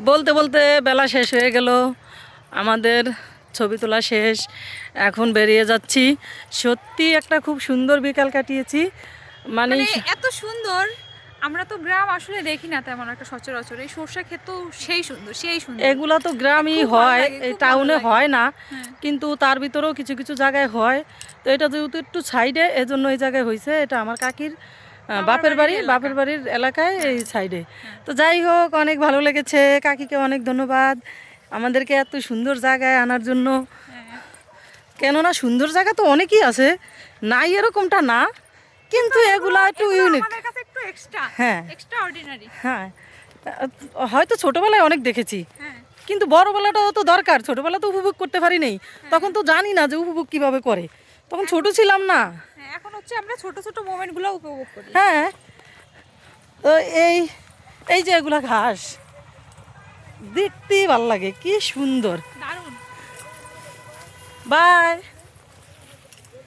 বলতে বলতে বেলা শেষ হয়ে গেল, আমাদের ছবি তোলা শেষ, এখন বেরিয়ে যাচ্ছি। সত্যি একটা খুব সুন্দর বিকাল কাটিয়েছি। মানে এত সুন্দর, আমরা তো গ্রাম আসলে দেখি না তেমন একটা সচরাচর। এই সর্ষে ক্ষেত তো সেই সুন্দর, সেই সুন্দর। এগুলা তো গ্রামই খুব ভালো হয়, লাগে, এই খুব ভালো টাউনে লাগে। হয় না, হ্যাঁ। কিন্তু তার ভিতরেও কিছু কিছু জায়গায় হয়। তো এটা যেহেতু একটু সাইডে, এজন্য এই জায়গায় হয়েছে। এটা আমার কাকির বাপের বাড়ি, বাপের বাড়ির এলাকায় এই সাইডে। তো যাই হোক, অনেক ভালো লেগেছে। কাকিকে অনেক ধন্যবাদ আমাদেরকে এত সুন্দর জায়গায় আনার জন্য। কেননা সুন্দর জায়গা তো অনেকই আছে, নাই এরকমটা না, কিন্তু এগুলা একটু ইউনিক। হ্যাঁ হ্যাঁ, হয়তো ছোটোবেলায় অনেক দেখেছি, কিন্তু বড়বেলাটাও তো দরকার। ছোটোবেলা তো উপভোগ করতে পারি নাই, তখন তো জানি না যে উপভোগ কিভাবে করে, তখন ছোট ছিলাম না। এখন হচ্ছে আমরা ছোট ছোট মোমেন্টগুলো উপভোগ করি। হ্যাঁ, তো এই এই যে এগুলা ঘাস দেখতেই ভাল লাগে, কি সুন্দর। দারুণ। বাই।